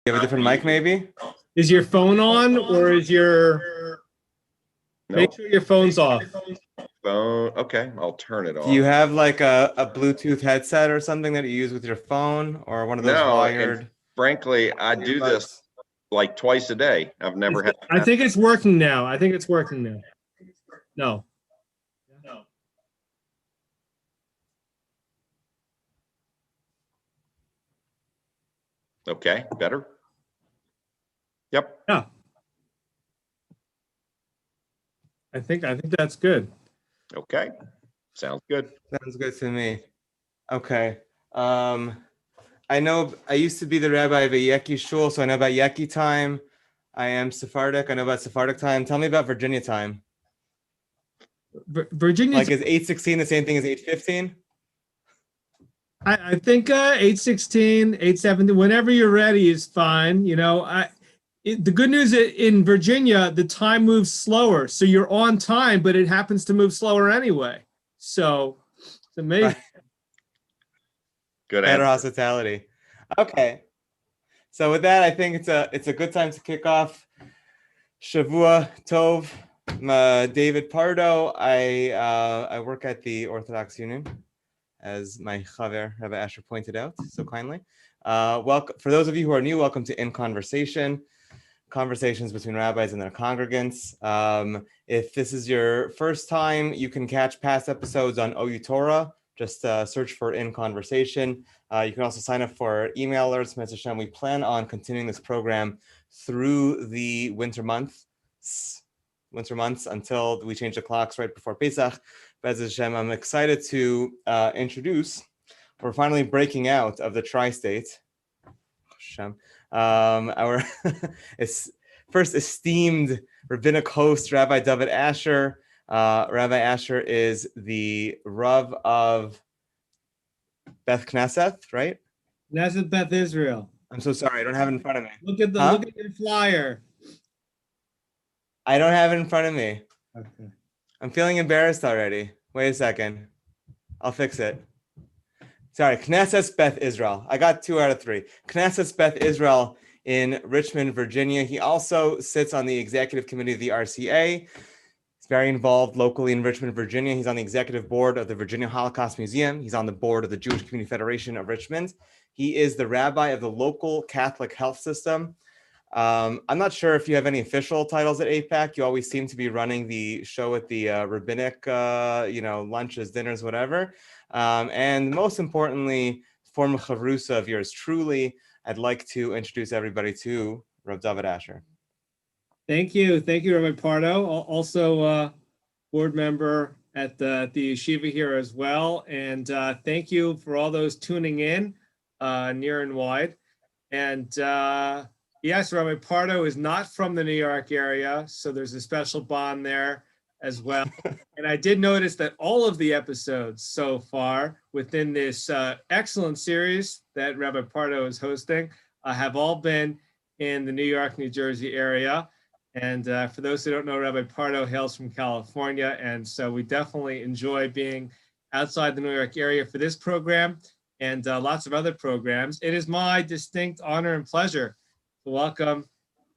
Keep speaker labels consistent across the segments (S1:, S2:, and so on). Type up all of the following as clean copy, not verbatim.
S1: You have a different mic, maybe?
S2: Is your phone on, or is your... Make sure your phone's off.
S3: Phone. Okay, I'll turn it off.
S1: Do you have like a Bluetooth headset or something that you use with your phone, or one of those wired?
S3: And frankly, I do this like twice a day. I've never had.
S2: I think it's working now. I think it's working now. No.
S3: Okay, better. Yep.
S2: Yeah. I think that's good.
S3: Okay. Sounds good.
S1: Sounds good to me. Okay. I know I used to be the rabbi of a Yeki shul, so I know about Yeki time. I am Sephardic. I know about Sephardic time. Tell me about Virginia time.
S2: Virginia,
S1: like, is 8:16 the same thing as 8:15?
S2: I think 8:16, 8:17, whenever you're ready is fine. You know, the good news in Virginia, the time moves slower, so you're on time, but it happens to move slower anyway. So it's amazing.
S1: Right.
S3: Good
S1: Better
S3: answer.
S1: hospitality. Okay. So with that, I think it's a good time to kick off Shavua Tov. I'm David Pardo. I work at the Orthodox Union, as my chaver Rabbi Asher pointed out so kindly. Welcome for those of you who are new. Welcome to In Conversation, conversations between rabbis and their congregants. If this is your first time, you can catch past episodes on OU Torah. Just search for In Conversation. You can also sign up for email alerts. Mr. Hashem, we plan on continuing this program through the winter months until we change the clocks right before Pesach. Mr. Hashem, I'm excited to introduce. We're finally breaking out of the tri-state. Our first esteemed rabbinic host, Rabbi David Asher. Rabbi Asher is the Rav of Beth Knesset, right?
S2: Knesset Beth Israel.
S1: I'm so sorry, I don't have it in front of me.
S2: Look at your flyer.
S1: I don't have it in front of me.
S2: Okay.
S1: I'm feeling embarrassed already. Wait a second. I'll fix it. Sorry, Knesset Beth Israel. I got 2 out of 3. Knesset Beth Israel in Richmond, Virginia. He also sits on the executive committee of the RCA. He's very involved locally in Richmond, Virginia. He's on the executive board of the Virginia Holocaust Museum. He's on the board of the Jewish Community Federation of Richmond. He is the rabbi of the local Catholic health system. I'm not sure if you have any official titles at APAC. You always seem to be running the show at the rabbinic, lunches, dinners, whatever. And most importantly, former chavrusa of yours truly, I'd like to introduce everybody to Rav David Asher.
S2: Thank you, Rabbi Pardo. Also, board member at the yeshiva here as well. And thank you for all those tuning in near and wide. And yes, Rabbi Pardo is not from the New York area, so there's a special bond there as well. And I did notice that all of the episodes so far within this excellent series that Rabbi Pardo is hosting have all been in the New York, New Jersey area. And for those who don't know, Rabbi Pardo hails from California. And so we definitely enjoy being outside the New York area for this program and lots of other programs. It is my distinct honor and pleasure to welcome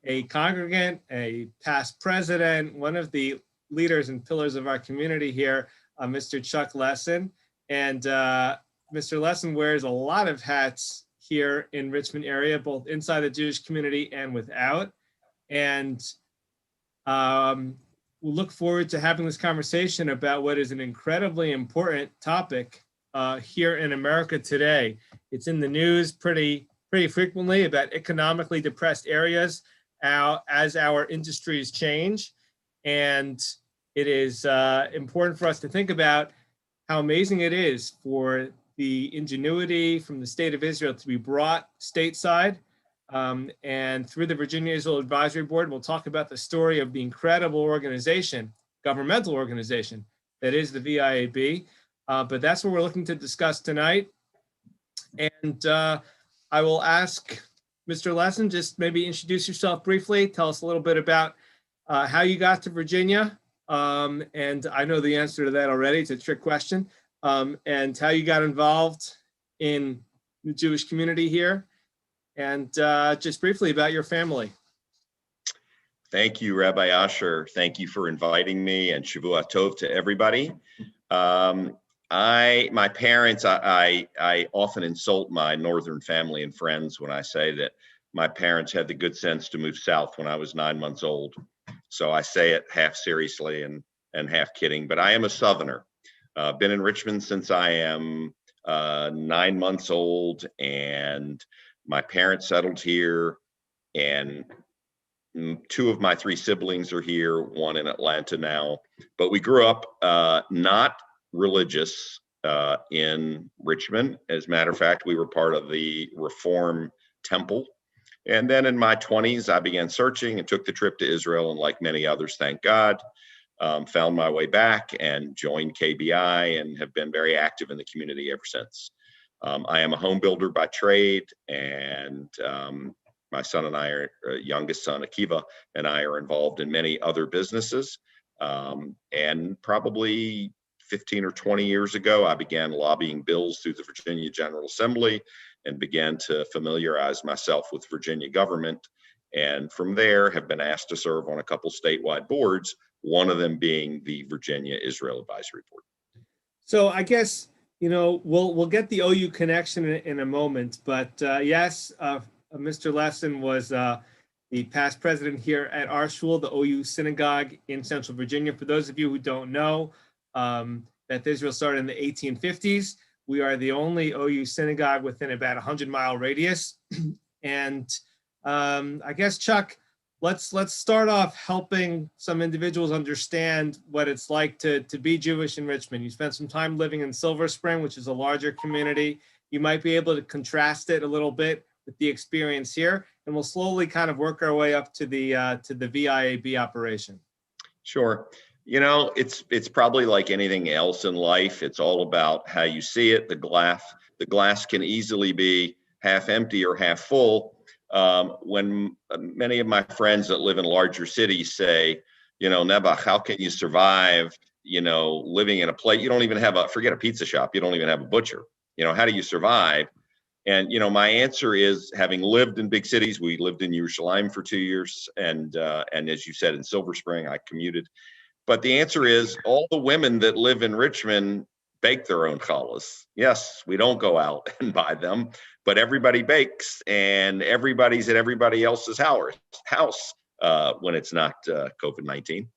S2: a congregant, a past president, one of the leaders and pillars of our community here, Mr. Chuck Lessin. And Mr. Lessin wears a lot of hats here in Richmond area, both inside the Jewish community and without. And we'll look forward to having this conversation about what is an incredibly important topic here in America today. It's in the news pretty frequently about economically depressed areas as our industries change. And it is important for us to think about how amazing it is for the ingenuity from the state of Israel to be brought stateside. And through the Virginia Israel Advisory Board, we'll talk about the story of the incredible organization, governmental organization, that is the VIAB. But that's what we're looking to discuss tonight. And I will ask Mr. Lessin, just maybe introduce yourself briefly, tell us a little bit about how you got to Virginia. And I know the answer to that already, it's a trick question. And how you got involved in the Jewish community here. and just briefly about your family.
S3: Thank you, Rabbi Asher. Thank you for inviting me, and Shavua Tov to everybody. My parents, I often insult my northern family and friends when I say that my parents had the good sense to move south when I was 9 months old. So I say it half seriously and half kidding, but I am a Southerner. Been in Richmond since I am 9 months old, and my parents settled here, and two of my three siblings are here, one in Atlanta now. But we grew up not religious in Richmond. As a matter of fact, we were part of the Reform Temple. And then in my 20s, I began searching and took the trip to Israel. And like many others, thank God, found my way back and joined KBI and have been very active in the community ever since. I am a home builder by trade, and my son and I youngest son, Akiva, and I are involved in many other businesses. And probably 15 or 20 years ago, I began lobbying bills through the Virginia General Assembly and began to familiarize myself with Virginia government. And from there have been asked to serve on a couple statewide boards, one of them being the Virginia Israel Advisory Board.
S2: So I guess, we'll get the OU connection in a moment, but yes, Mr. Lessin was the past president here at our shul, the OU Synagogue in Central Virginia. For those of you who don't know, Beth Israel started in the 1850s. We are the only OU synagogue within about a 100-mile radius. And I guess, Chuck, let's start off helping some individuals understand what it's like to be Jewish in Richmond. You spent some time living in Silver Spring, which is a larger community. You might be able to contrast it a little bit with the experience here, and we'll slowly kind of work our way up to the VIAB operation.
S3: Sure. It's probably like anything else in life. It's all about how you see it. The glass can easily be half empty or half full. When many of my friends that live in larger cities say, Nebuch, how can you survive, living in a place, you don't even have forget a pizza shop, you don't even have a butcher. How do you survive? And, my answer is, having lived in big cities, we lived in Yerushalayim for 2 years. And as you said, in Silver Spring, I commuted. But the answer is, all the women that live in Richmond bake their own challahs. Yes, we don't go out and buy them, but everybody bakes, and everybody's at everybody else's house when it's not COVID-19.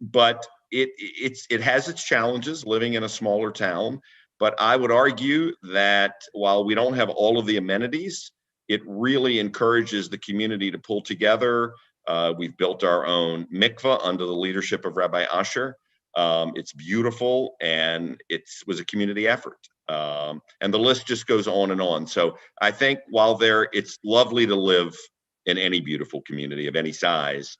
S3: But it has its challenges living in a smaller town. But I would argue that while we don't have all of the amenities, it really encourages the community to pull together. We've built our own mikvah under the leadership of Rabbi Asher. It's beautiful, and it was a community effort. And the list just goes on and on. So I think while it's lovely to live in any beautiful community of any size,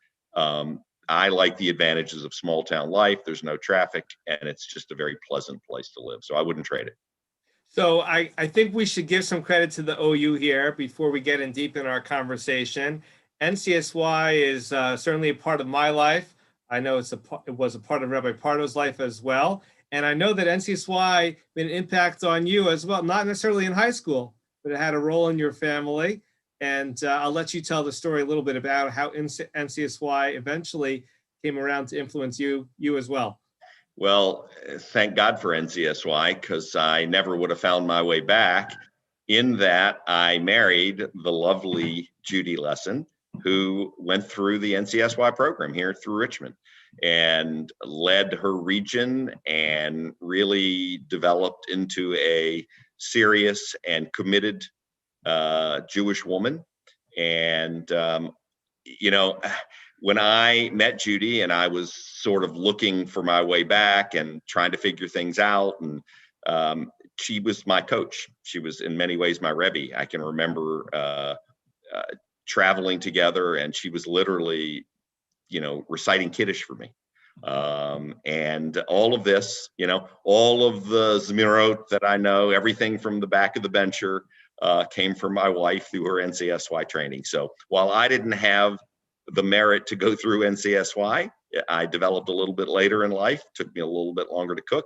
S3: I like the advantages of small town life. There's no traffic, and it's just a very pleasant place to live. So I wouldn't trade it.
S2: So I think we should give some credit to the OU here before we get in deep in our conversation. NCSY is certainly a part of my life. I know it was a part of Rabbi Pardo's life as well. And I know that NCSY made an impact on you as well, not necessarily in high school, but it had a role in your family. And I'll let you tell the story a little bit about how NCSY eventually came around to influence you as well.
S3: Well, thank God for NCSY, because I never would have found my way back. In that, I married the lovely Judy Lessin, who went through the NCSY program here through Richmond and led her region and really developed into a serious and committed Jewish woman. And, when I met Judy and I was sort of looking for my way back and trying to figure things out, and she was my coach. She was in many ways my Rabbi. I can remember traveling together, and she was literally, reciting Kiddush for me. And all of this, all of the Zemirot that I know, everything from the back of the bencher, came from my wife through her NCSY training. So while I didn't have the merit to go through NCSY, I developed a little bit later in life. Took me a little bit longer to cook.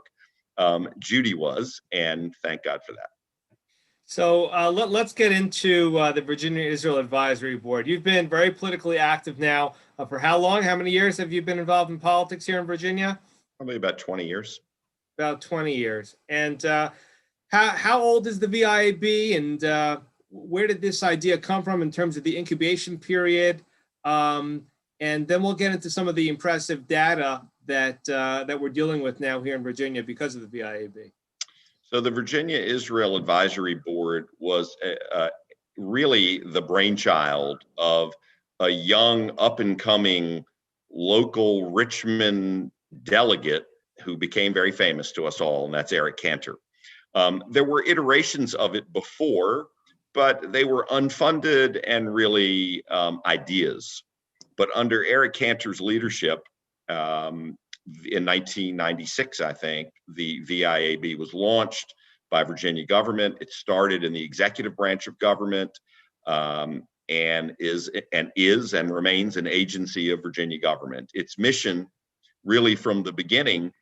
S3: Judy was, and thank God for that.
S2: So let's get into the Virginia-Israel Advisory Board. You've been very politically active now. For how long? How many years have you been involved in politics here in Virginia?
S3: Probably about 20 years.
S2: About 20 years. And how old is the VIAB, and where did this idea come from in terms of the incubation period? And then we'll get into some of the impressive data that we're dealing with now here in Virginia because of the VIAB.
S3: So the Virginia-Israel Advisory Board was really the brainchild of a young, up-and-coming local Richmond delegate who became very famous to us all, and that's Eric Cantor. There were iterations of it before, but they were unfunded and really ideas. But under Eric Cantor's leadership, in 1996, I think, the VIAB was launched by Virginia government. It started in the executive branch of government, and is and remains an agency of Virginia government. Its mission, really from the beginning,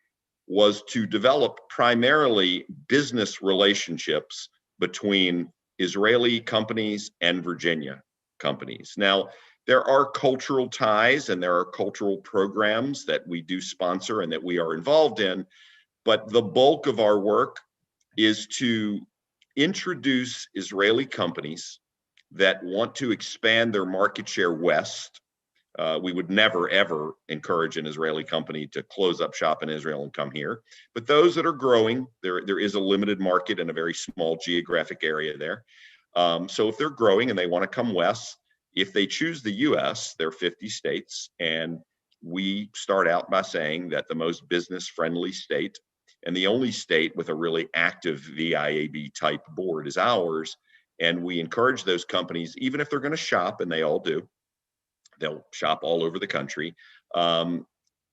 S3: was to develop primarily business relationships between Israeli companies and Virginia companies. Now, there are cultural ties and there are cultural programs that we do sponsor and that we are involved in, but the bulk of our work is to introduce Israeli companies that want to expand their market share west. We would never, ever encourage an Israeli company to close up shop in Israel and come here. But those that are growing, there is a limited market in a very small geographic area there. So if they're growing and they want to come west, if they choose the US, there are 50 states, and we start out by saying that the most business-friendly state and the only state with a really active VIAB type board is ours. And we encourage those companies, even if they're going to shop, and they all do, they'll shop all over the country.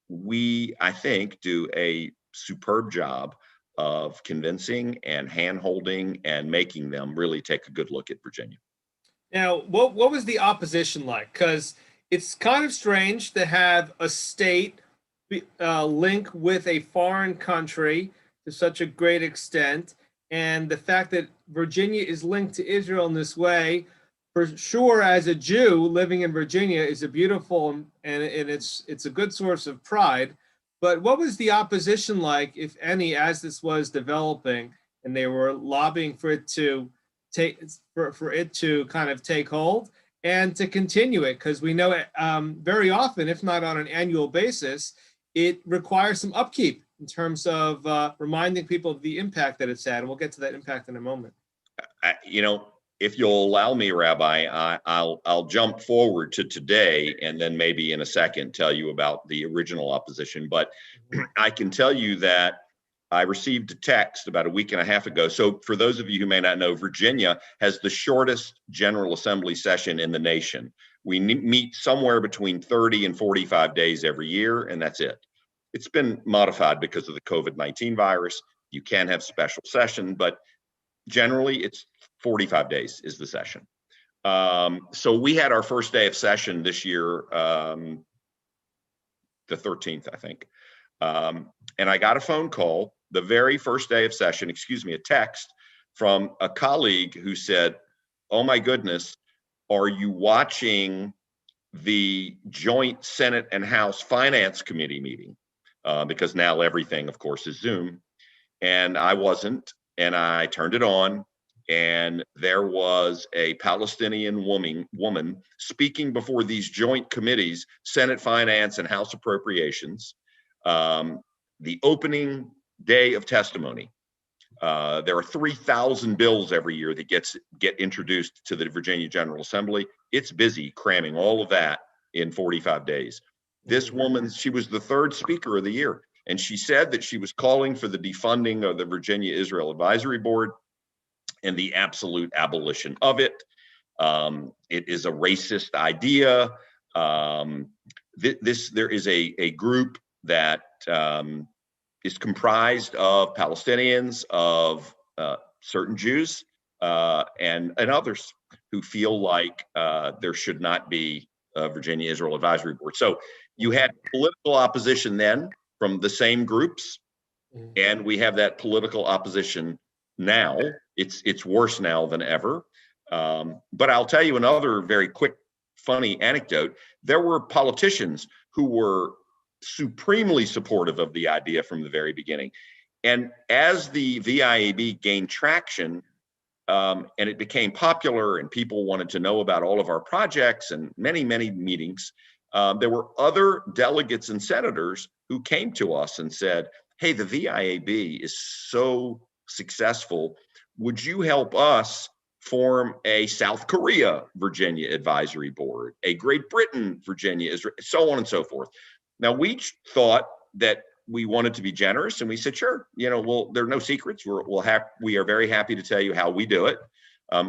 S3: We, I think, do a superb job of convincing and hand-holding and making them really take a good look at Virginia.
S2: Now, what was the opposition like? Because it's kind of strange to have a state link with a foreign country to such a great extent. And the fact that Virginia is linked to Israel in this way, for sure, as a Jew living in Virginia, is a beautiful and it's a good source of pride. But what was the opposition like, if any, as this was developing and they were lobbying for it to kind of take hold and to continue it? Because we know very often, if not on an annual basis, it requires some upkeep in terms of reminding people of the impact that it's had. And we'll get to that impact in a moment.
S3: If you'll allow me, Rabbi, I'll jump forward to today and then maybe in a second tell you about the original opposition. But I can tell you that I received a text about a week and a half ago. So for those of you who may not know, Virginia has the shortest General Assembly session in the nation. We meet somewhere between 30 and 45 days every year, and that's it. It's been modified because of the COVID-19 virus. You can have special session, but generally it's 45 days is the session. So we had our first day of session this year, the 13th, I think. And I got a phone call the very first day of session, a text from a colleague who said, "Oh my goodness, are you watching the joint Senate and House Finance Committee meeting?" Because now everything, of course, is Zoom. And I wasn't, and I turned it on, and there was a Palestinian woman speaking before these joint committees, Senate Finance and House Appropriations. The opening day of testimony. There are 3,000 bills every year that get introduced to the Virginia General Assembly. It's busy cramming all of that in 45 days. This woman, she was the third speaker of the year, and she said that she was calling for the defunding of the Virginia Israel Advisory Board and the absolute abolition of it. It is a racist idea. There is a group that is comprised of Palestinians, of certain Jews, and others who feel like there should not be a Virginia Israel Advisory Board. So you had political opposition then from the same groups, and we have that political opposition now. It's worse now than ever. But I'll tell you another very quick, funny anecdote. There were politicians who were supremely supportive of the idea from the very beginning. And as the VIAB gained traction, and it became popular and people wanted to know about all of our projects and many, many meetings, there were other delegates and senators who came to us and said, hey, the VIAB is so successful. Would you help us form a South Korea, Virginia advisory board, a Great Britain, Virginia, Israel, so on and so forth. Now, we thought that we wanted to be generous, and we said, sure, well, there are no secrets. We are very happy to tell you how we do it.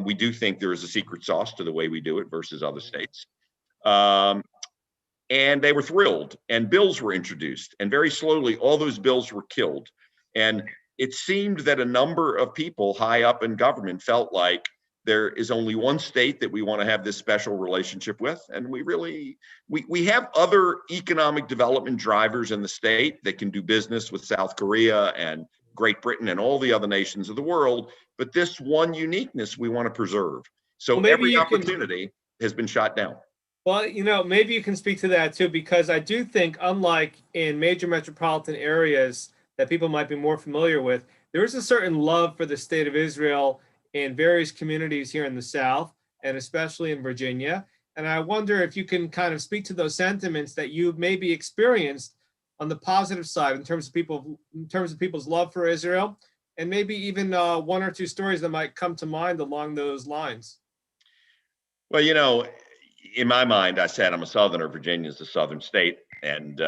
S3: We do think there is a secret sauce to the way we do it versus other states. And they were thrilled, and bills were introduced, and very slowly all those bills were killed. And it seemed that a number of people high up in government felt like there is only one state that we want to have this special relationship with. And we have other economic development drivers in the state that can do business with South Korea and Great Britain and all the other nations of the world. But this one uniqueness we want to preserve. So every opportunity has been shot down.
S2: Well, maybe you can speak to that too, because I do think, unlike in major metropolitan areas that people might be more familiar with, there is a certain love for the state of Israel in various communities here in the South, and especially in Virginia. And I wonder if you can kind of speak to those sentiments that you've maybe experienced on the positive side in terms of people's love for Israel, and maybe even one or two stories that might come to mind along those lines.
S3: Well, in my mind, I said I'm a Southerner. Virginia is a Southern state, and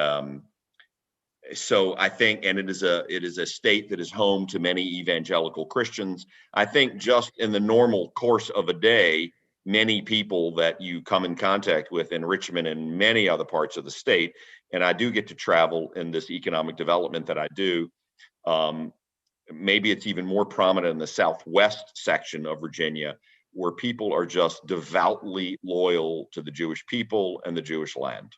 S3: so I think, and it is a state that is home to many evangelical Christians. I think just in the normal course of a day, many people that you come in contact with in Richmond and many other parts of the state, and I do get to travel in this economic development that I do. Maybe it's even more prominent in the southwest section of Virginia, where people are just devoutly loyal to the Jewish people and the Jewish land.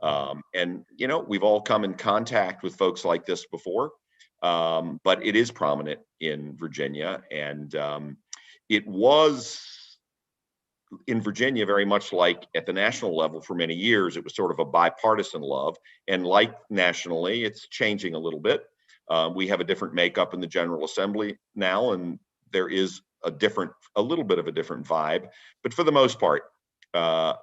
S3: And, we've all come in contact with folks like this before, but it is prominent in Virginia. And it was in Virginia very much like at the national level for many years. It was sort of a bipartisan love. And like nationally, it's changing a little bit. We have a different makeup in the General Assembly now, and there is a little bit of a different vibe. But for the most part,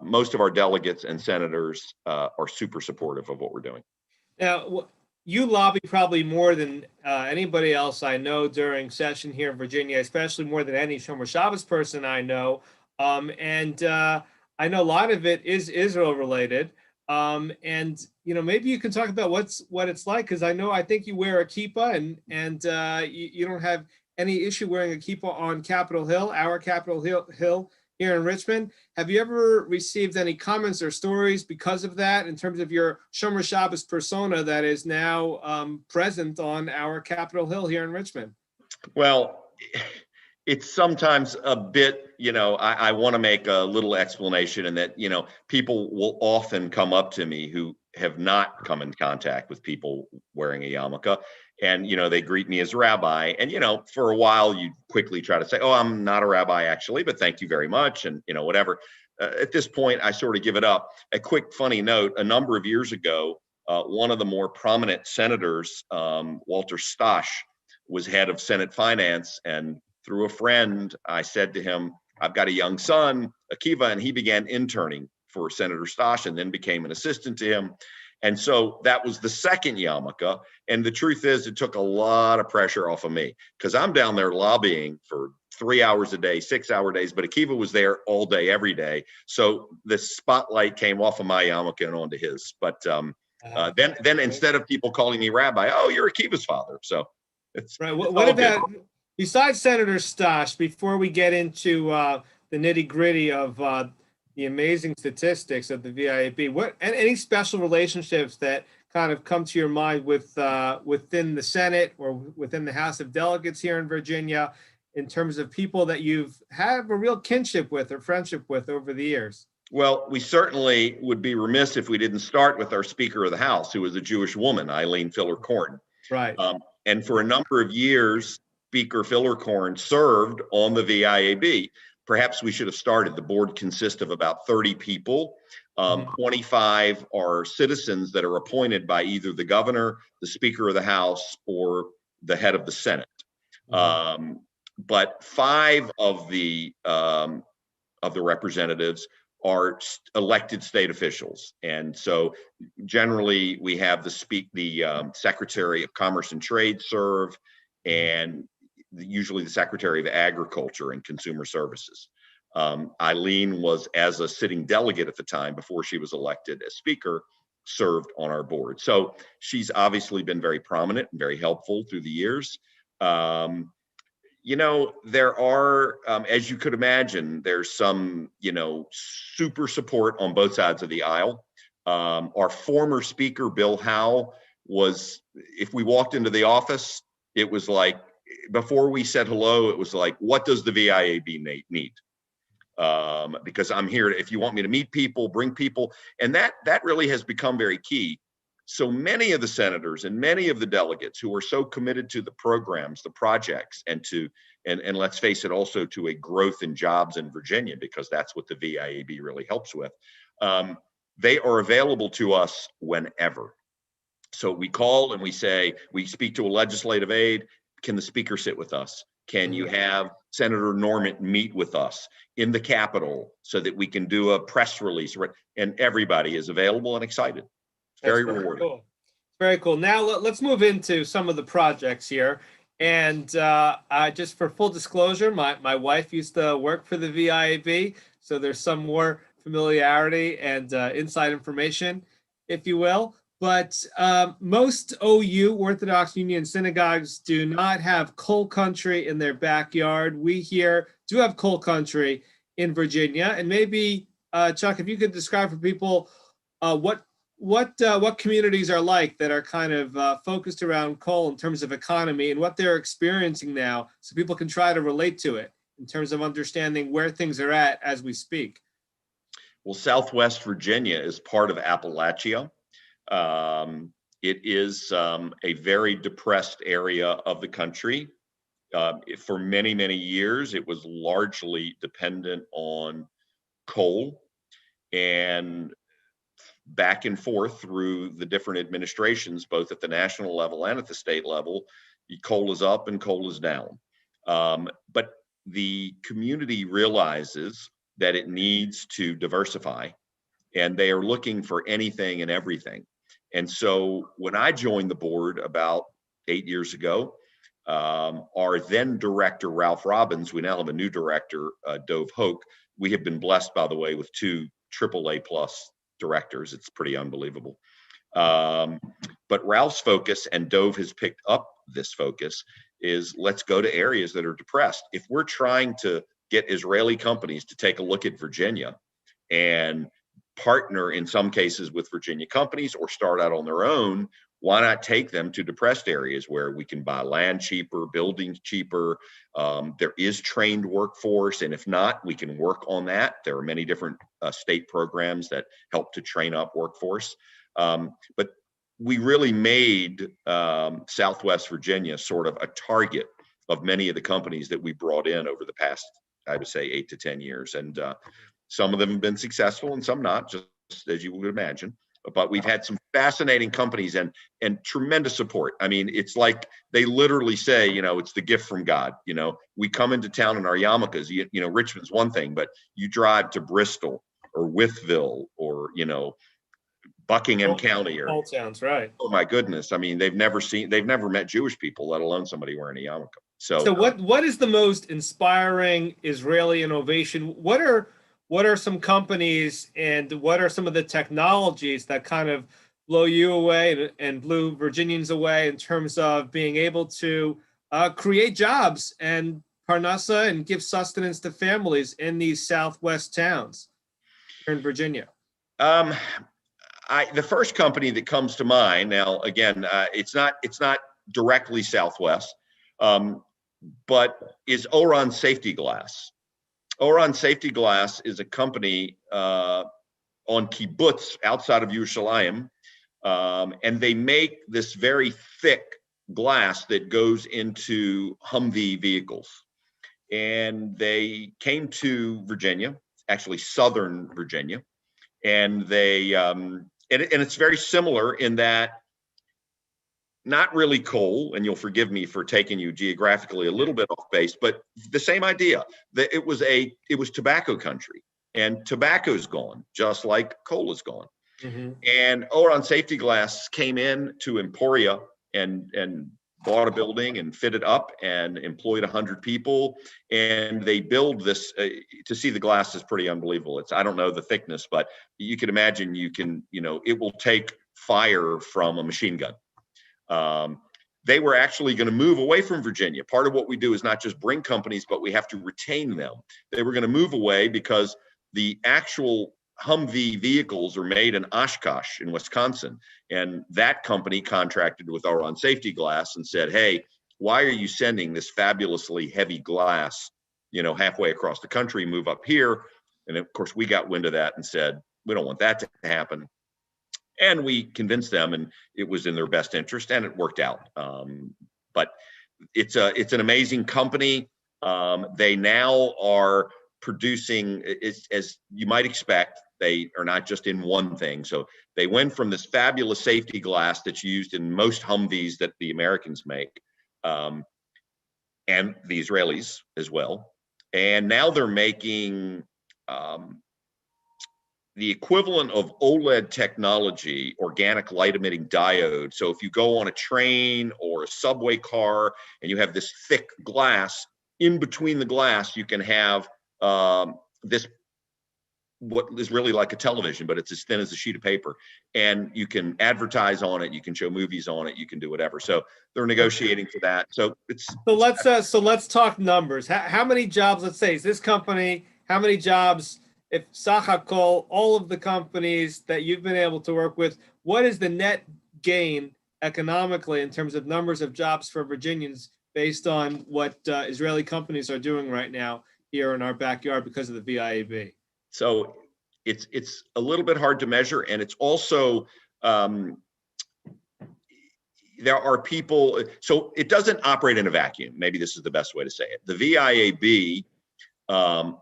S3: most of our delegates and senators are super supportive of what we're doing.
S2: Now, you lobby probably more than anybody else I know during session here in Virginia, especially more than any Shomer Shabbos person I know. And I know a lot of it is Israel related. And maybe you can talk about what it's like, because I think you wear a kippah, and you don't have any issue wearing a kippah on Capitol Hill, our Capitol Hill here in Richmond. Have you ever received any comments or stories because of that, in terms of your Shomer Shabbos persona that is now present on our Capitol Hill here in Richmond?
S3: Well, it's sometimes a bit, I want to make a little explanation in that, people will often come up to me who have not come in contact with people wearing a yarmulke. And, they greet me as Rabbi. And, for a while, you quickly try to say, oh, I'm not a rabbi, actually, but thank you very much. And, whatever. At this point, I sort of give it up. A quick funny note, a number of years ago, one of the more prominent senators, Walter Stosh, was head of Senate Finance. And through a friend, I said to him, I've got a young son, Akiva, and he began interning for Senator Stosh and then became an assistant to him. And so that was the second yarmulke. And the truth is, it took a lot of pressure off of me, because I'm down there lobbying for 3 hours a day, 6-hour days, but Akiva was there all day, every day. So the spotlight came off of my yarmulke and onto his. But then instead of people calling me Rabbi, oh, you're Akiva's father. So it's
S2: right. What about, besides Senator Stosh, before we get into the nitty gritty of the amazing statistics of the VIAB, any special relationships that kind of come to your mind with within the Senate or within the House of Delegates here in Virginia, in terms of people that you've had a real kinship with or friendship with over the years?
S3: Well, we certainly would be remiss if we didn't start with our Speaker of the House, who was a Jewish woman, Eileen Filler-Korn.
S2: Right.
S3: And for a number of years, Speaker Fillercorn served on the VIAB. Perhaps we should have started. The board consists of about 30 people. 25 are citizens that are appointed by either the governor, the Speaker of the House, or the head of the Senate. But 5 of the representatives are elected state officials, and so generally we have the Secretary of Commerce and Trade serve, and usually the Secretary of Agriculture and Consumer Services. Eileen was, as a sitting delegate at the time before she was elected as Speaker, served on our board. So she's obviously been very prominent and very helpful through the years. You know, there are, as you could imagine, there's some, you know, super support on both sides of the aisle. Our former Speaker, Bill Howe, was, if we walked into the office, it was like, before we said hello, it was like, what does the VIAB need? Because I'm here, if you want me to meet people, bring people, and that really has become very key. So many of the senators and many of the delegates who are so committed to the programs, the projects, and let's face it, also to a growth in jobs in Virginia, because that's what the VIAB really helps with. They are available to us whenever. So we call and we say, we speak to a legislative aide. Can the Speaker sit with us? Can you have Senator Norman meet with us in the Capitol so that we can do a press release? And everybody is available and excited. Very rewarding.
S2: Cool. Very cool. Now let's move into some of the projects here. And just for full disclosure, my wife used to work for the VIAB, so there's some more familiarity and inside information, if you will. But most OU, Orthodox Union synagogues, do not have coal country in their backyard. We here do have coal country in Virginia. And maybe, Chuck, if you could describe for people what communities are like that are kind of focused around coal in terms of economy and what they're experiencing now, so people can try to relate to it in terms of understanding where things are at as we speak.
S3: Well, Southwest Virginia is part of Appalachia. It is a very depressed area of the country. For many, many years, it was largely dependent on coal, and back and forth through the different administrations, both at the national level and at the state level, coal is up and coal is down. But the community realizes that it needs to diversify, and they are looking for anything and everything. And so when I joined the board about 8 years ago, our then director, Ralph Robbins, we now have a new director, Dove Hoke. We have been blessed, by the way, with 2 AAA plus directors. It's pretty unbelievable. But Ralph's focus, and Dove has picked up this focus, is let's go to areas that are depressed. If we're trying to get Israeli companies to take a look at Virginia and partner in some cases with Virginia companies or start out on their own, why not take them to depressed areas where we can buy land cheaper, buildings cheaper? There is trained workforce, and if not, we can work on that. There are many different state programs that help to train up workforce. But we really made Southwest Virginia sort of a target of many of the companies that we brought in over the past, I would say, 8 to 10 years. And some of them have been successful and some not, just as you would imagine. But we've had some fascinating companies and tremendous support. I mean, it's like they literally say, you know, it's the gift from God. You know, we come into town in our yarmulkes. You know, Richmond's one thing, but you drive to Bristol or Wytheville or, you know, Buckingham County or
S2: Old towns, right?
S3: Oh my goodness! I mean, they've never met Jewish people, let alone somebody wearing a yarmulke.
S2: So what is the most inspiring Israeli innovation? What are some companies and what are some of the technologies that kind of blow you away and blew Virginians away in terms of being able to create jobs and parnassa and give sustenance to families in these Southwest towns here in Virginia?
S3: The first company that comes to mind now, again, it's not directly Southwest, but is Oran Safety Glass. Oran Safety Glass is a company on kibbutz outside of Yerushalayim, and they make this very thick glass that goes into Humvee vehicles. And they came to Virginia, actually Southern Virginia, and and it's very similar in that not really coal, and you'll forgive me for taking you geographically a little bit off base, but the same idea that it was tobacco country, and tobacco's gone, just like coal is gone.
S2: Mm-hmm.
S3: And Oron Safety Glass came in to Emporia and bought a building and fitted up and employed 100 people. And they build this, to see the glass is pretty unbelievable. I don't know the thickness, but you can imagine it will take fire from a machine gun. They were actually going to move away from Virginia. Part of what we do is not just bring companies, but we have to retain them. They were going to move away because the actual Humvee vehicles are made in Oshkosh in Wisconsin. And that company contracted with Oron Safety Glass and said, hey, why are you sending this fabulously heavy glass, halfway across the country, move up here? And of course, we got wind of that and said, we don't want that to happen. And we convinced them, and it was in their best interest, and it worked out. But it's an amazing company. They now are producing, as you might expect, they are not just in one thing. So they went from this fabulous safety glass that's used in most Humvees that the Americans make, and the Israelis as well. And now they're making the equivalent of OLED technology, organic light emitting diode. So if you go on a train or a subway car and you have this thick glass, in between the glass, you can have this, what is really like a television, but it's as thin as a sheet of paper. And you can advertise on it, you can show movies on it, you can do whatever. So they're negotiating for that. So
S2: let's talk numbers. How many jobs, let's say, is this company, how many jobs, if Sachakol, all of the companies that you've been able to work with, what is the net gain economically in terms of numbers of jobs for Virginians based on what Israeli companies are doing right now here in our backyard because of the VIAB?
S3: So it's a little bit hard to measure, and it's also there are people. So it doesn't operate in a vacuum. Maybe this is the best way to say it. The VIAB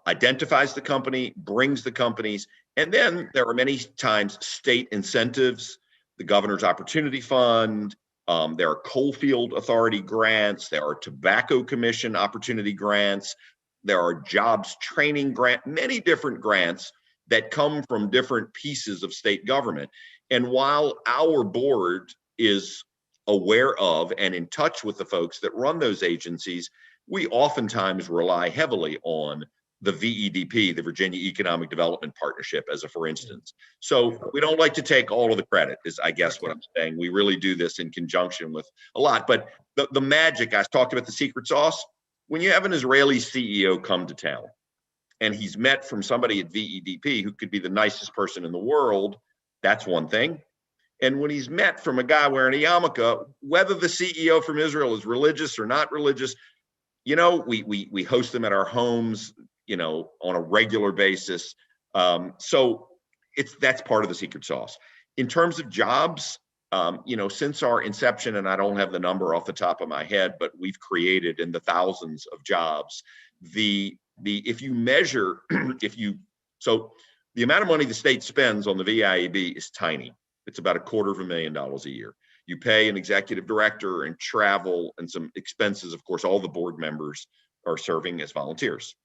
S3: identifies the company, brings the companies, and then there are many times state incentives, the Governor's Opportunity Fund. There are Coalfield Authority grants. There are Tobacco Commission opportunity grants. There are jobs training grant, many different grants that come from different pieces of state government. And while our board is aware of and in touch with the folks that run those agencies, we oftentimes rely heavily on the VEDP, the Virginia Economic Development Partnership, as a for instance. So we don't like to take all of the credit, is I guess what I'm saying. We really do this in conjunction with a lot. But the magic, I talked about the secret sauce. When you have an Israeli CEO come to town and he's met from somebody at VEDP who could be the nicest person in the world, that's one thing. And when he's met from a guy wearing a yarmulke, whether the CEO from Israel is religious or not religious, we host them at our homes, on a regular basis. So that's part of the secret sauce. In terms of jobs, since our inception, and I don't have the number off the top of my head, but we've created in the thousands of jobs. If you measure, so the amount of money the state spends on the VIAB is tiny. It's about $250,000 a year. You pay an executive director and travel and some expenses. Of course, all the board members are serving as volunteers.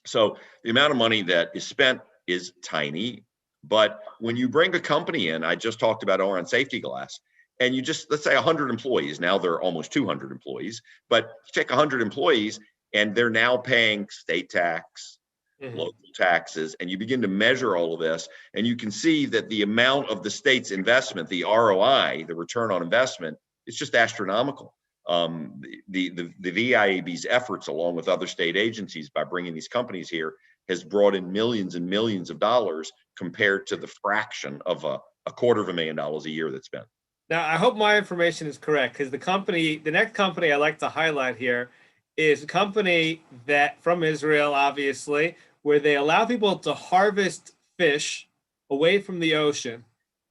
S3: So the amount of money that is spent is tiny. But when you bring a company in, I just talked about Oron Safety Glass, and you just, let's say 100 employees, now they're almost 200 employees, but you take 100 employees and they're now paying state tax, local taxes, and you begin to measure all of this, and you can see that the amount of the state's investment, the ROI, the return on investment, is just astronomical. The VIAB's efforts, along with other state agencies, by bringing these companies here, has brought in millions and millions of dollars compared to the fraction of a $250,000 a year that's spent.
S2: Now, I hope my information is correct, because the next company I like to highlight here is a company that from Israel, obviously, where they allow people to harvest fish away from the ocean,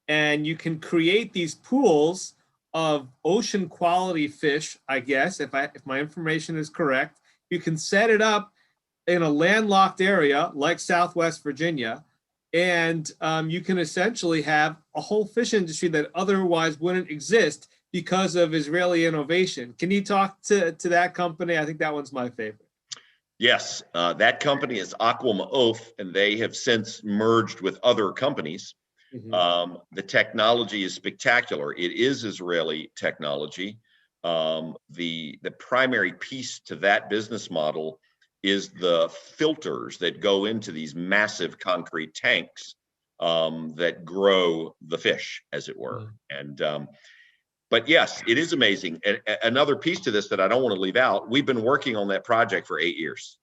S2: and you can create these pools of ocean quality fish, I guess, if my information is correct. You can set it up in a landlocked area like Southwest Virginia, and you can essentially have a whole fish industry that otherwise wouldn't exist because of Israeli innovation. Can you talk to that company? I think that one's my favorite.
S3: Yes, that company is Aqua Ma'of, and they have since merged with other companies. The technology is spectacular. It is Israeli technology. The primary piece to that business model is the filters that go into these massive concrete tanks that grow the fish, as it were. And but yes, it is amazing. And another piece to this that I don't want to leave out, we've been working on that project for 8 years.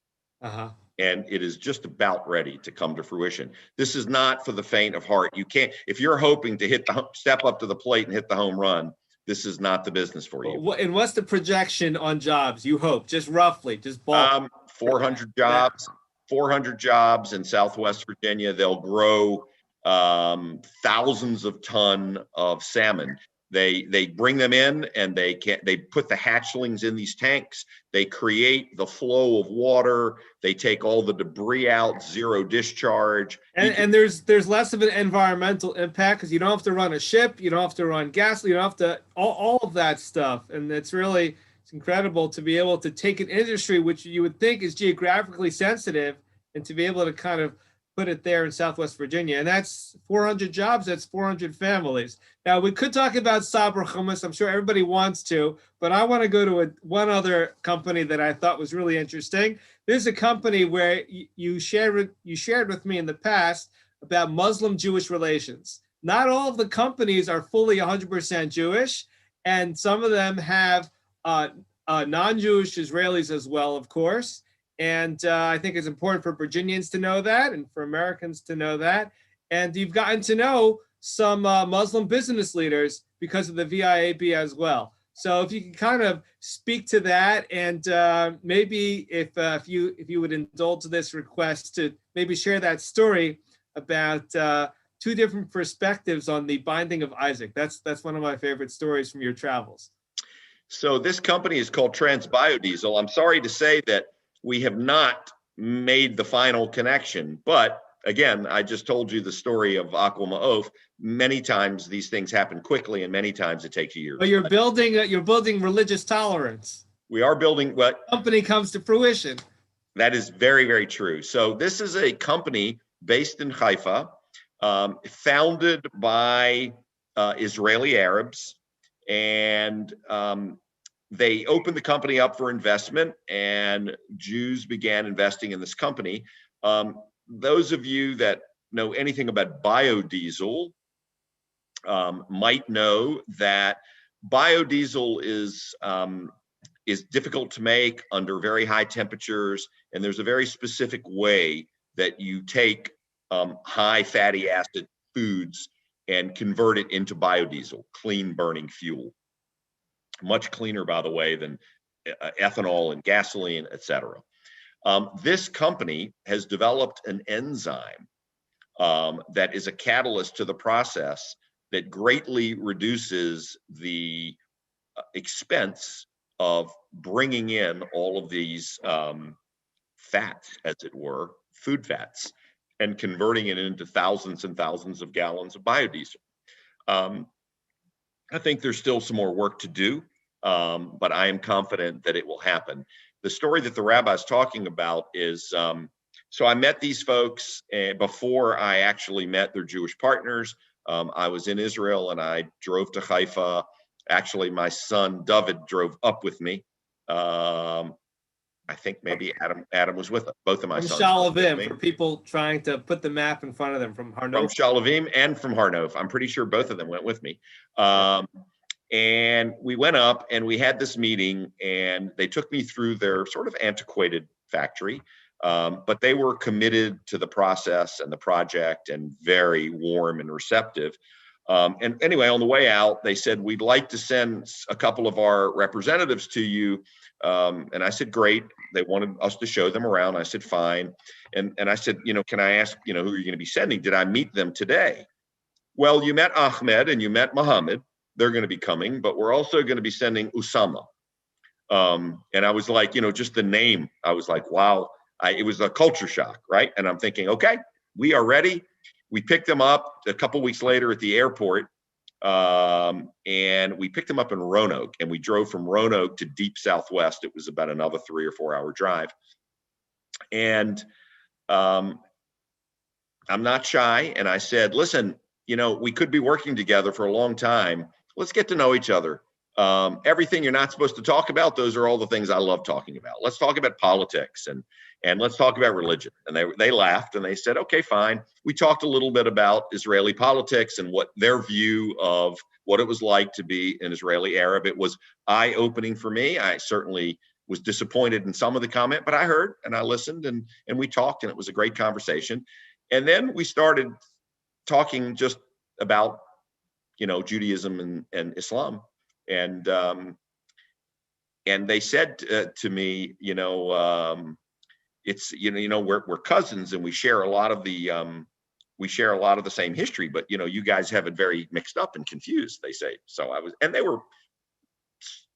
S3: And it is just about ready to come to fruition. This is not for the faint of heart. You can't, if you're hoping to step up to the plate and hit the home run, this is not the business for you.
S2: And what's the projection on jobs you hope, just roughly, just ballpark?
S3: 400 jobs, 400 jobs in Southwest Virginia. They'll grow thousands of tons of salmon. They bring them in and they put the hatchlings in these tanks. They create the flow of water. They take all the debris out, zero discharge.
S2: And there's less of an environmental impact because you don't have to run a ship, you don't have to run gas, you don't have to all of that stuff. And it's incredible to be able to take an industry which you would think is geographically sensitive and to be able to kind of put it there in Southwest Virginia. And that's 400 jobs, that's 400 families. Now, we could talk about Sabra Hummus. I'm sure everybody wants to, but I want to go to one other company that I thought was really interesting. There's a company where you shared with me in the past about Muslim-Jewish relations. Not all of the companies are fully 100% Jewish, and some of them have non-Jewish Israelis as well, of course. And I think it's important for Virginians to know that and for Americans to know that. And you've gotten to know some Muslim business leaders because of the VIAB as well. So if you can kind of speak to that, and maybe if you would indulge this request to maybe share that story about two different perspectives on the binding of Isaac. That's one of my favorite stories from your travels.
S3: So this company is called Trans Biodiesel. I'm sorry to say that we have not made the final connection, but again, I just told you the story of Aqua Ma'of. Many times these things happen quickly, and many times it takes years.
S2: But you're building religious tolerance.
S3: We are building what
S2: company comes to fruition.
S3: That is very, very true. So this is a company based in Haifa, founded by Israeli Arabs, and they opened the company up for investment, and Jews began investing in this company. Those of you that know anything about biodiesel might know that biodiesel is difficult to make under very high temperatures, and there's a very specific way that you take high fatty acid foods and convert it into biodiesel, clean burning fuel. Much cleaner, by the way, than ethanol and gasoline, etc. This company has developed an enzyme that is a catalyst to the process that greatly reduces the expense of bringing in all of these fats, as it were, food fats, and converting it into thousands and thousands of gallons of biodiesel. I think there's still some more work to do, but I am confident that it will happen. The story that the rabbi is talking about is, so I met these folks before I actually met their Jewish partners. I was in Israel and I drove to Haifa. Actually, my son, David, drove up with me. I think maybe Adam was with us. Both of my sons.
S2: From Shalavim, for people trying to put the map in front of them, from Harnof.
S3: From Shalavim and from Harnof. I'm pretty sure both of them went with me. And we went up and we had this meeting, and they took me through their sort of antiquated factory, but they were committed to the process and the project and very warm and receptive. And anyway, on the way out, they said, we'd like to send a couple of our representatives to you. And I said, great. They wanted us to show them around. I said, fine. And I said, can I ask, who are you going to be sending? Did I meet them today? Well, you met Ahmed and you met Mohammed. they're going to be coming, but we're also going to be sending Usama. And I was like, just the name, I was like, wow, it was a culture shock, right? And I'm thinking, okay, we are ready. We picked them up a couple weeks later at the airport, and we picked them up in Roanoke, and we drove from Roanoke to deep Southwest. It was about another 3 or 4 hour drive. And I'm not shy. And I said, listen, we could be working together for a long time. Let's get to know each other. Everything you're not supposed to talk about, those are all the things I love talking about. Let's talk about politics and let's talk about religion. And they laughed and they said, okay, fine. We talked a little bit about Israeli politics and what their view of what it was like to be an Israeli Arab. It was eye-opening for me. I certainly was disappointed in some of the comment, but I heard and I listened and we talked, and it was a great conversation. And then we started talking just about, Judaism and Islam. And they said to me, it's, we're cousins and we share a lot of the same history, but you guys have it very mixed up and confused, they say. So and they were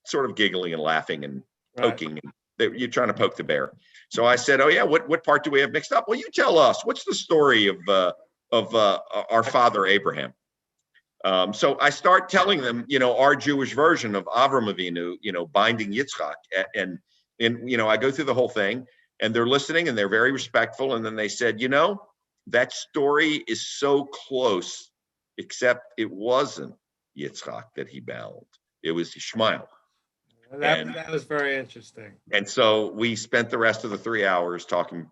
S3: sort of giggling and laughing and poking. Right. You're trying to poke the bear. So I said, oh yeah, what part do we have mixed up? Well, you tell us. What's the story of our father Abraham? So I start telling them, our Jewish version of Avram Avinu, binding Yitzchak, and I go through the whole thing, and they're listening and they're very respectful. And then they said, that story is so close, except it wasn't Yitzchak that he bound; it was Ishmael.
S2: That was very interesting.
S3: And so we spent the rest of the 3 hours talking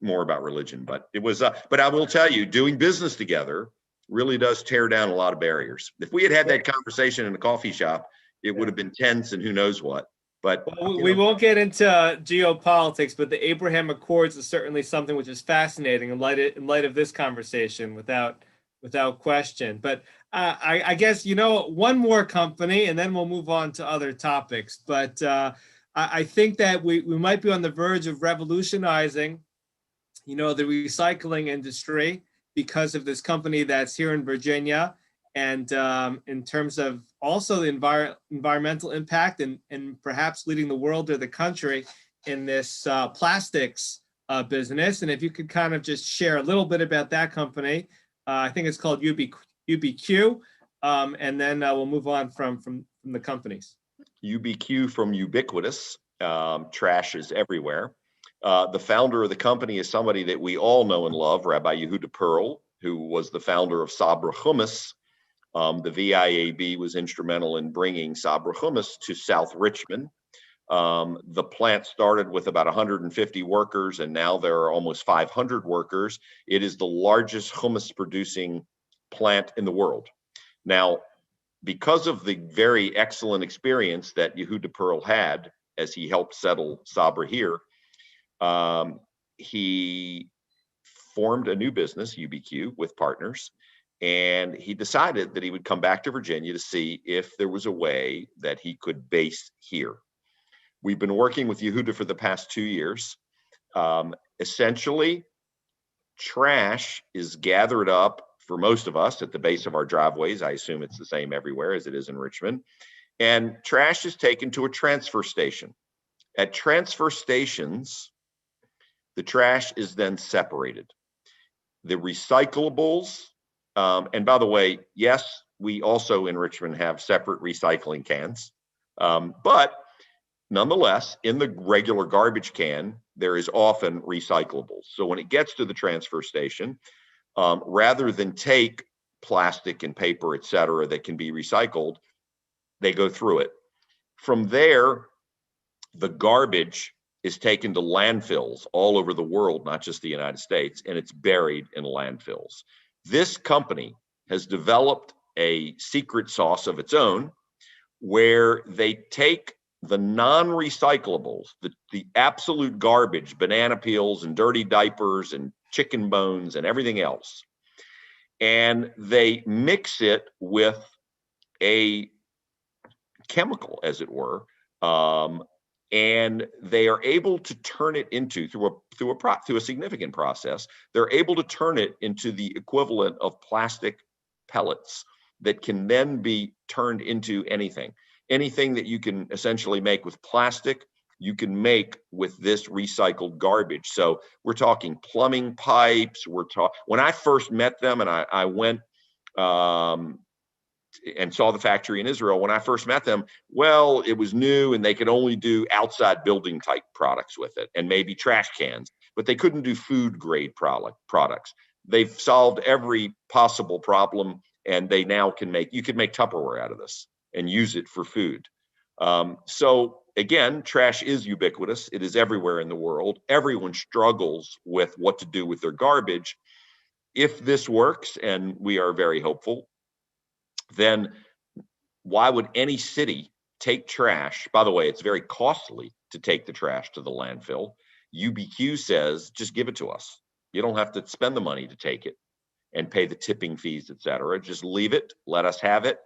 S3: more about religion. But it was, but I will tell you, doing business together really does tear down a lot of barriers. If we had that conversation in a coffee shop, it would have been tense and who knows what. But
S2: we won't get into geopolitics, but the Abraham Accords is certainly something which is fascinating in light of this conversation, without question. But I guess one more company, and then we'll move on to other topics. But I think that we might be on the verge of revolutionizing, the recycling industry, because of this company that's here in Virginia, and in terms of also the environmental impact and perhaps leading the world or the country in this plastics business. And if you could kind of just share a little bit about that company, I think it's called UBQ, and then we'll move on from the companies.
S3: UBQ from ubiquitous, trash is everywhere. The founder of the company is somebody that we all know and love, Rabbi Yehuda Pearl, who was the founder of Sabra Hummus. The VIAB was instrumental in bringing Sabra Hummus to South Richmond. The plant started with about 150 workers, and now there are almost 500 workers. It is the largest hummus producing plant in the world. Now, because of the very excellent experience that Yehuda Pearl had as he helped settle Sabra here, he formed a new business, UBQ, with partners, and he decided that he would come back to Virginia to see if there was a way that he could base here. We've been working with Yehuda for the past 2 years. Essentially, trash is gathered up for most of us at the base of our driveways. I assume it's the same everywhere as it is in Richmond. And trash is taken to a transfer station. At transfer stations, the trash is then separated. The recyclables, and by the way, yes, we also in Richmond have separate recycling cans, but nonetheless, in the regular garbage can, there is often recyclables. So when it gets to the transfer station, rather than take plastic and paper, et cetera, that can be recycled, they go through it. From there, the garbage is taken to landfills all over the world, not just the United States, and it's buried in landfills. This company has developed a secret sauce of its own where they take the non-recyclables, the absolute garbage, banana peels and dirty diapers and chicken bones and everything else, and they mix it with a chemical, as it were, and they are able to turn it into, through a significant process, they're able to turn it into the equivalent of plastic pellets. that can then be turned into anything. Anything that you can essentially make with plastic, you can make with this recycled garbage. So we're talking plumbing pipes. When I first met them, and I went and saw the factory in Israel, when I first met them, well, it was new and they could only do outside building type products with it and maybe trash cans, but they couldn't do food grade products. They've solved every possible problem, and they now you can make Tupperware out of this and use it for food. So again, trash is ubiquitous. It is everywhere in the world. Everyone struggles with what to do with their garbage. If this works, and we are very hopeful, then why would any city take trash? By the way, it's very costly to take the trash to the landfill. UBQ says, just give it to us. You don't have to spend the money to take it and pay the tipping fees, et cetera. Just leave it, let us have it.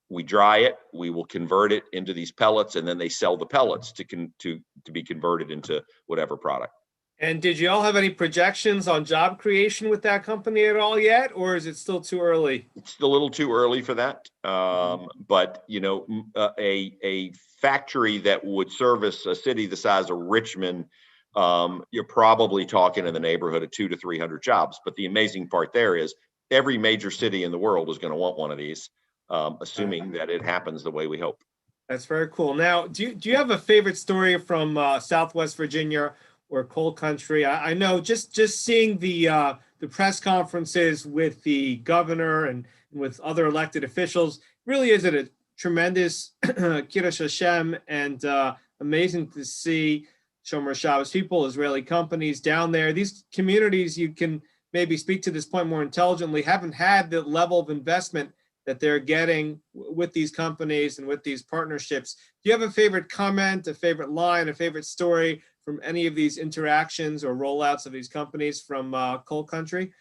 S3: We dry it, we will convert it into these pellets, and then they sell the pellets to be converted into whatever product.
S2: And did you all have any projections on job creation with that company at all yet, or is it still too early?
S3: It's a little too early for that. But a factory that would service a city the size of Richmond, you're probably talking in the neighborhood of 200 to 300 jobs. But the amazing part there is every major city in the world is going to want one of these, assuming that it happens the way we hope.
S2: That's very cool. Now, do you have a favorite story from Southwest Virginia or coal country? I know just seeing the press conferences with the governor and with other elected officials really is a tremendous Kiddush Hashem, and amazing to see Shomer Shabbos people, Israeli companies down there. These communities, you can maybe speak to this point more intelligently, haven't had the level of investment that they're getting with these companies and with these partnerships. Do you have a favorite comment, a favorite line, a favorite story from any of these interactions or rollouts of these companies from coal country?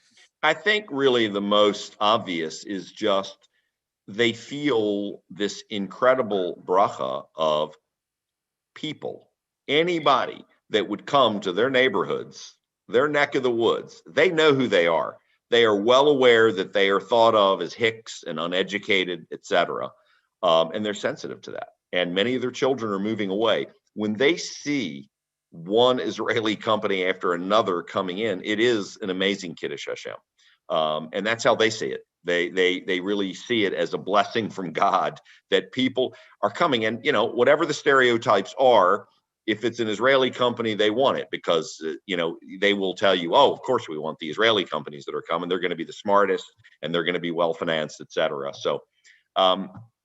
S3: I think really the most obvious is just they feel this incredible bracha of people. Anybody that would come to their neighborhoods, their neck of the woods, they know who they are. They are well aware that they are thought of as hicks and uneducated, et cetera. And they're sensitive to that. And many of their children are moving away. When they see one Israeli company after another coming in, it is an amazing Kiddush Hashem. And that's how they see it. They really see it as a blessing from God that people are coming. And, whatever the stereotypes are, if it's an Israeli company, they want it because, they will tell you, oh, of course we want the Israeli companies that are coming. They're going to be the smartest and they're going to be well-financed, et cetera. So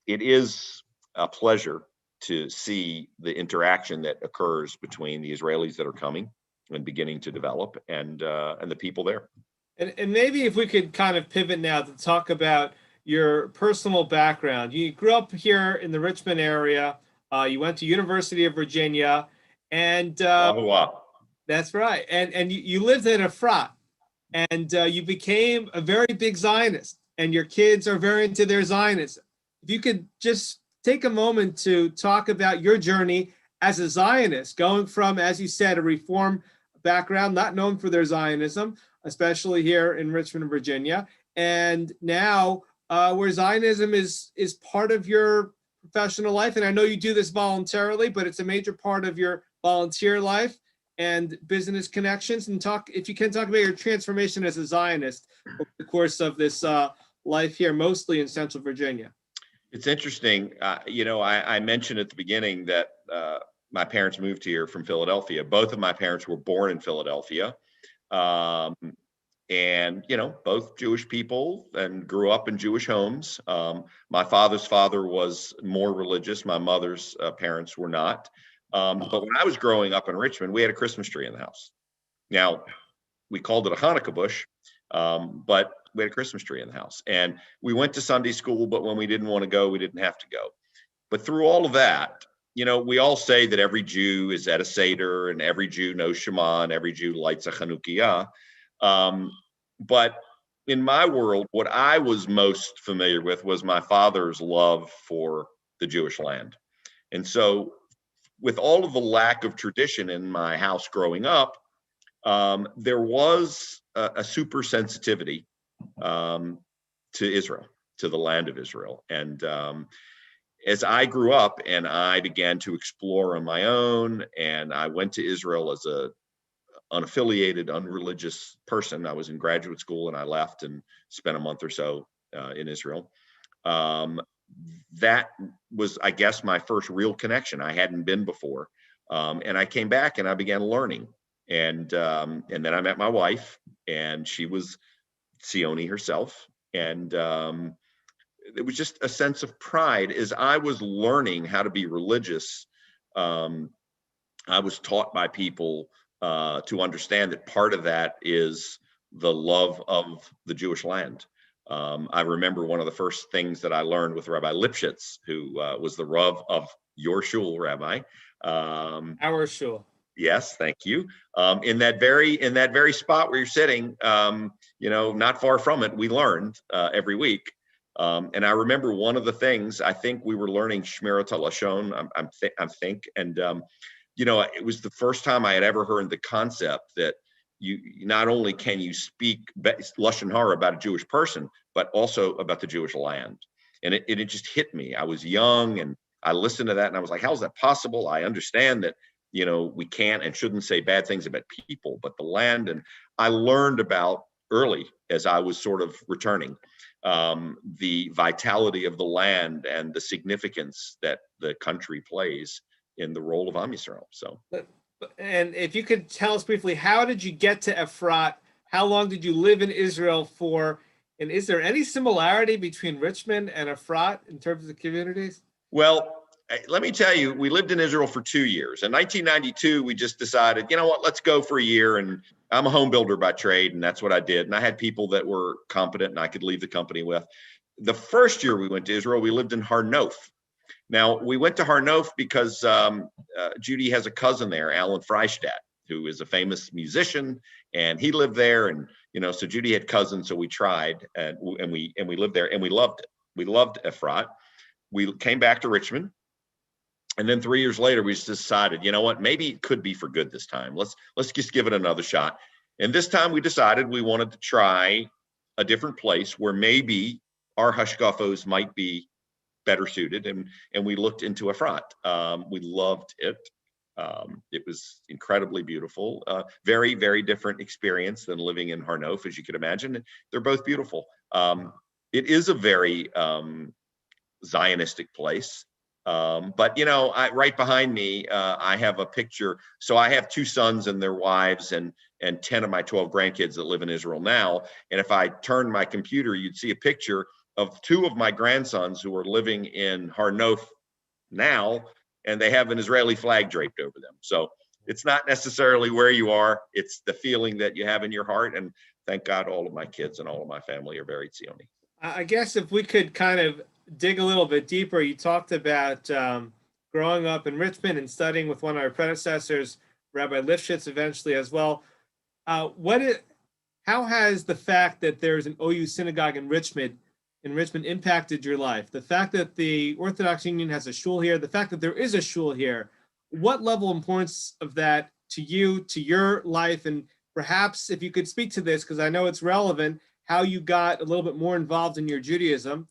S3: it is a pleasure to see the interaction that occurs between the Israelis that are coming and beginning to develop and the people there.
S2: And maybe if we could kind of pivot now to talk about your personal background. You grew up here in the Richmond area. You went to University of Virginia, and that's right. And you lived in a frat, and you became a very big Zionist, and your kids are very into their Zionism. If you could just take a moment to talk about your journey as a Zionist, going from, as you said, a Reform background, not known for their Zionism, especially here in Richmond, Virginia, and now where Zionism is part of your professional life. And I know you do this voluntarily, but it's a major part of your volunteer life and business connections. And if you can talk about your transformation as a Zionist over the course of this life here, mostly in Central Virginia.
S3: It's interesting. I mentioned at the beginning that my parents moved here from Philadelphia. Both of my parents were born in Philadelphia. And, both Jewish people and grew up in Jewish homes. My father's father was more religious. My mother's parents were not. But when I was growing up in Richmond, we had a Christmas tree in the house. Now, we called it a Hanukkah bush, but we had a Christmas tree in the house. And we went to Sunday school, but when we didn't want to go, we didn't have to go. But through all of that, we all say that every Jew is at a Seder and every Jew knows Shema and every Jew lights a Chanukiah. But in my world, what I was most familiar with was my father's love for the Jewish land. And so with all of the lack of tradition in my house growing up, there was a super sensitivity to Israel, to the land of Israel. And as I grew up and I began to explore on my own, and I went to Israel as a unaffiliated, unreligious person. I was in graduate school and I left and spent a month or so in Israel. That was, I guess, my first real connection. I hadn't been before. And I came back and I began learning. And then I met my wife, and she was Sioni herself. And it was just a sense of pride as I was learning how to be religious. I was taught by people to understand that part of that is the love of the Jewish land. I remember one of the first things that I learned with Rabbi Lipschitz, who was the Rav of your shul, Rabbi.
S2: Our shul.
S3: Yes, thank you. In that very spot where you're sitting, not far from it, we learned every week. And I remember one of the things, I think we were learning Shmirat HaLashon, I think, and it was the first time I had ever heard the concept that you not only can you speak Lashon Hara about a Jewish person, but also about the Jewish land. And it just hit me. I was young and I listened to that and I was like, how is that possible? I understand that, we can't and shouldn't say bad things about people, but the land. And I learned about early as I was sort of returning, the vitality of the land and the significance that the country plays in the role of Am Yisrael. So,
S2: and if you could tell us briefly, how did you get to Efrat? How long did you live in Israel for? And is there any similarity between Richmond and Efrat in terms of the communities?
S3: Well, let me tell you, we lived in Israel for 2 years. In 1992, we just decided, you know what, let's go for a year. And I'm a home builder by trade, and that's what I did. And I had people that were competent and I could leave the company with. The first year we went to Israel, we lived in Har Nof. Now, we went to Har Nof because Judy has a cousin there, Alan Freistadt, who is a famous musician, and he lived there. And, so Judy had cousins, so we tried, and we lived there, and we loved it. We loved Efrat. We came back to Richmond. And then 3 years later, we just decided, you know what, maybe it could be for good this time. Let's just give it another shot. And this time we decided we wanted to try a different place where maybe our hashkafos might be better suited. And we looked into Efrat. We loved it. It was incredibly beautiful. Very, very different experience than living in Har Nof, as you could imagine. They're both beautiful. It is a very Zionistic place. But right behind me, I have a picture. So I have 2 sons and their wives and 10 of my 12 grandkids that live in Israel now. And if I turn my computer, you'd see a picture of 2 of my grandsons who are living in Har Nof now, and they have an Israeli flag draped over them. So it's not necessarily where you are, it's the feeling that you have in your heart. And thank God all of my kids and all of my family are very Zioni.
S2: I guess if we could kind of dig a little bit deeper, you talked about growing up in Richmond and studying with one of our predecessors, Rabbi Lipschitz, eventually as well. How has the fact that there's an OU synagogue in Richmond impacted your life? The fact that the Orthodox Union has a shul here, the fact that there is a shul here, what level of importance of that to you, to your life? And perhaps if you could speak to this, because I know it's relevant, how you got a little bit more involved in your Judaism.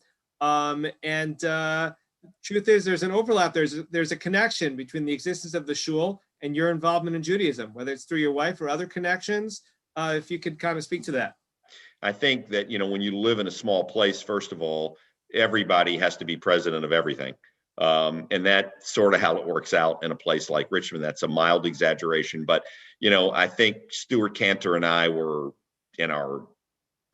S2: Truth is, there's an overlap. There's a connection between the existence of the shul and your involvement in Judaism, whether it's through your wife or other connections. If you could kind of speak to that.
S3: I think that, when you live in a small place, first of all, everybody has to be president of everything. And that's sort of how it works out in a place like Richmond. That's a mild exaggeration. But, I think Stuart Cantor and I were in our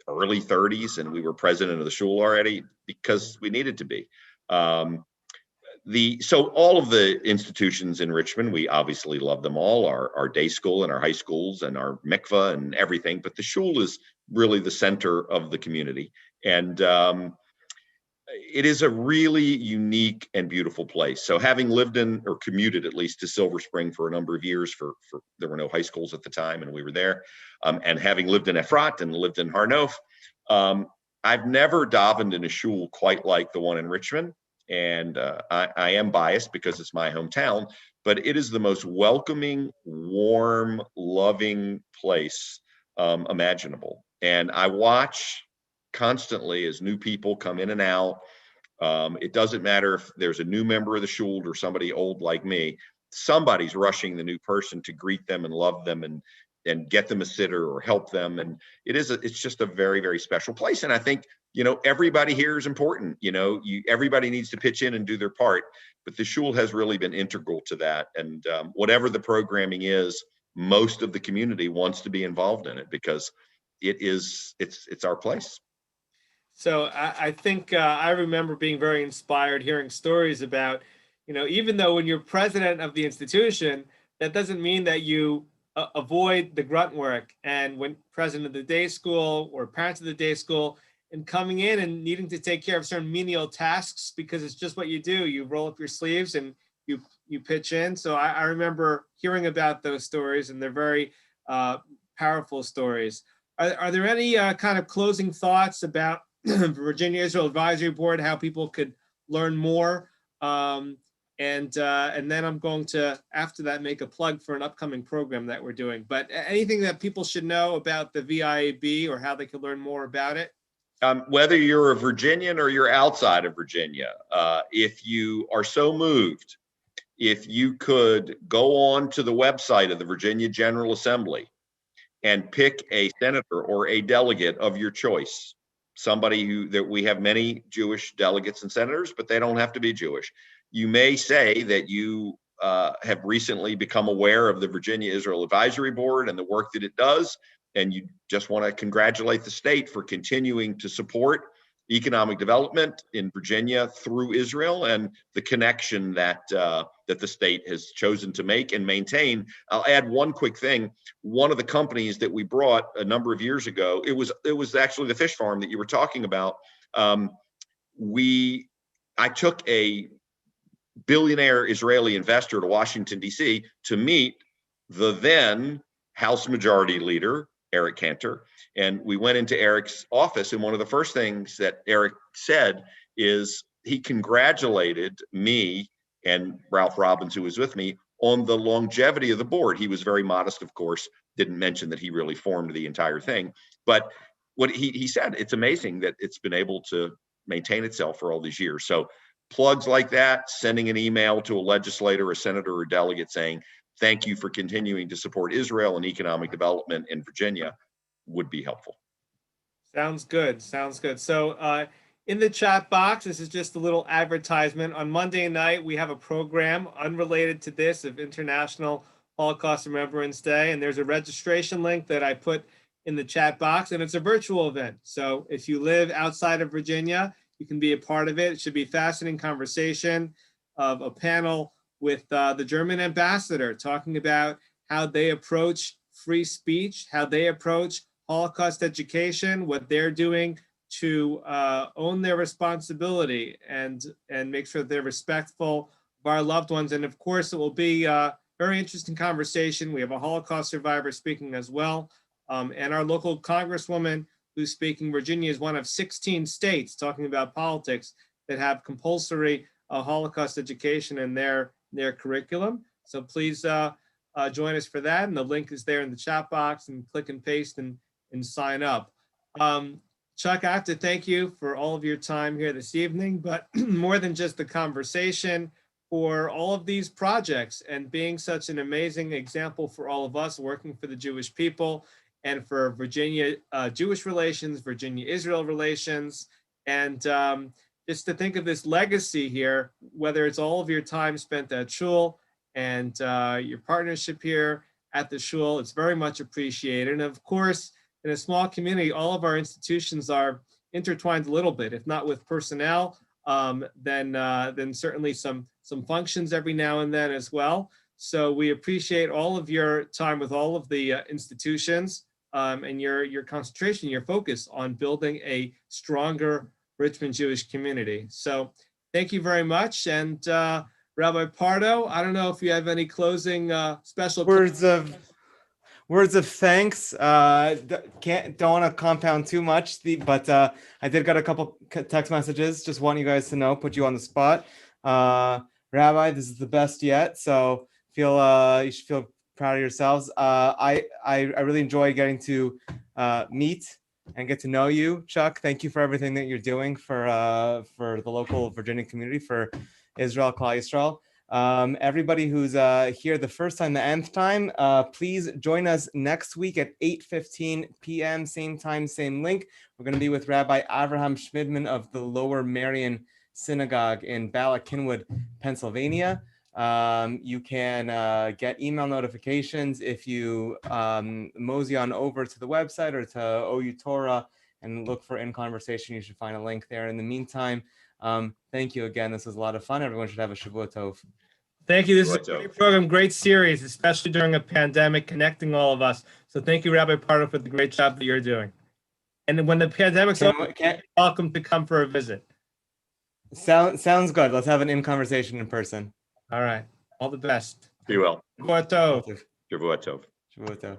S3: early 30s and we were president of the shul already because we needed to be. So all of the institutions in Richmond, we obviously love them all, our day school and our high schools and our mikveh and everything, but the shul is really the center of the community. And it is a really unique and beautiful place. So having lived in or commuted at least to Silver Spring for a number of years, for there were no high schools at the time and we were there, and having lived in Efrat and lived in Har Nof, I've never davened in a shul quite like the one in Richmond. And I am biased because it's my hometown, but it is the most welcoming, warm, loving place imaginable. And I watch constantly as new people come in and out. It doesn't matter if there's a new member of the shul or somebody old like me, somebody's rushing the new person to greet them and love them and get them a sitter or help them. And it's just a very, very special place. And I think, everybody here is important. Everybody needs to pitch in and do their part, but the shul has really been integral to that. And whatever the programming is, most of the community wants to be involved in it because it's our place.
S2: So I think I remember being very inspired hearing stories about, even though when you're president of the institution, that doesn't mean that you avoid the grunt work. And when president of the day school or parents of the day school and coming in and needing to take care of certain menial tasks because it's just what you do. You roll up your sleeves and you pitch in. So I remember hearing about those stories, and they're very powerful stories. Are there any kind of closing thoughts about Virginia Israel Advisory Board, how people could learn more? And then I'm going to, after that, make a plug for an upcoming program that we're doing. But anything that people should know about the VIAB or how they can learn more about it?
S3: Whether you're a Virginian or you're outside of Virginia, if you are so moved, if you could go on to the website of the Virginia General Assembly and pick a senator or a delegate of your choice, somebody that we have many Jewish delegates and senators, but they don't have to be Jewish. You may say that you have recently become aware of the Virginia Israel Advisory Board and the work that it does, and you just want to congratulate the state for continuing to support economic development in Virginia through Israel and the connection that that the state has chosen to make and maintain. I'll add one quick thing. One of the companies that we brought a number of years ago, it was actually the fish farm that you were talking about. I took a billionaire Israeli investor to Washington, D.C. to meet the then House Majority Leader, Eric Cantor. And we went into Eric's office, and one of the first things that Eric said is he congratulated me and Ralph Robbins, who was with me, on the longevity of the board. He was very modest, of course, didn't mention that he really formed the entire thing. But what he said, it's amazing that it's been able to maintain itself for all these years. So plugs like that, sending an email to a legislator, a senator, or delegate saying, thank you for continuing to support Israel and economic development in Virginia would be helpful.
S2: Sounds good. Sounds good. So in the chat box, this is just a little advertisement. On Monday night, we have a program unrelated to this of International Holocaust Remembrance Day. And there's a registration link that I put in the chat box, and it's a virtual event. So if you live outside of Virginia, you can be a part of it. It should be a fascinating conversation of a panel with the German ambassador talking about how they approach free speech, how they approach Holocaust education, what they're doing to own their responsibility and make sure that they're respectful of our loved ones. And of course, it will be a very interesting conversation. We have a Holocaust survivor speaking as well. And our local congresswoman who's speaking. Virginia is one of 16 states, talking about politics, that have compulsory Holocaust education in their curriculum. So please join us for that. And the link is there in the chat box, and click and paste and sign up. Chuck, I have to thank you for all of your time here this evening, but more than just the conversation, for all of these projects and being such an amazing example for all of us working for the Jewish people and for Virginia Jewish relations, Virginia Israel relations, and just to think of this legacy here, whether it's all of your time spent at Shul and your partnership here at the Shul, it's very much appreciated. And of course, in a small community, all of our institutions are intertwined a little bit, if not with personnel, then certainly some functions every now and then as well. So we appreciate all of your time with all of the institutions and your concentration, your focus on building a stronger Richmond Jewish community. So thank you very much. And Rabbi Pardo, I don't know if you have any closing special
S1: words of thanks. Don't want to compound too much, but I did get a couple text messages. Just want you guys to know, put you on the spot. Rabbi, this is the best yet. So you should feel proud of yourselves. I really enjoy getting to meet and get to know you. Chuck, thank you for everything that you're doing for the local Virginia community, for Israel, Klal Yisrael. Everybody who's here the first time, the nth time, please join us next week at 8:15 p.m. Same time, same link. We're going to be with Rabbi Avraham Schmidman of the Lower Marion Synagogue in Bala Cynwyd, Pennsylvania. You can get email notifications if you mosey on over to the website or to OU Torah and look for In Conversation. You should find a link there. In the meantime, thank you again. This was a lot of fun. Everyone should have a Shavua Tov.
S2: Thank you. This is a
S3: Shavua
S2: great
S3: Tov.
S2: program, great series, especially during a pandemic, connecting all of us. So thank you, Rabbi Pardo, for the great job that you're doing. And when the pandemic's over, you're welcome to come for a visit.
S1: Sounds good. Let's have an In Conversation in person.
S2: All right. All the best.
S3: Be well.
S2: Shavua Tov.
S3: Shavua Tov.
S1: Shavua Tov.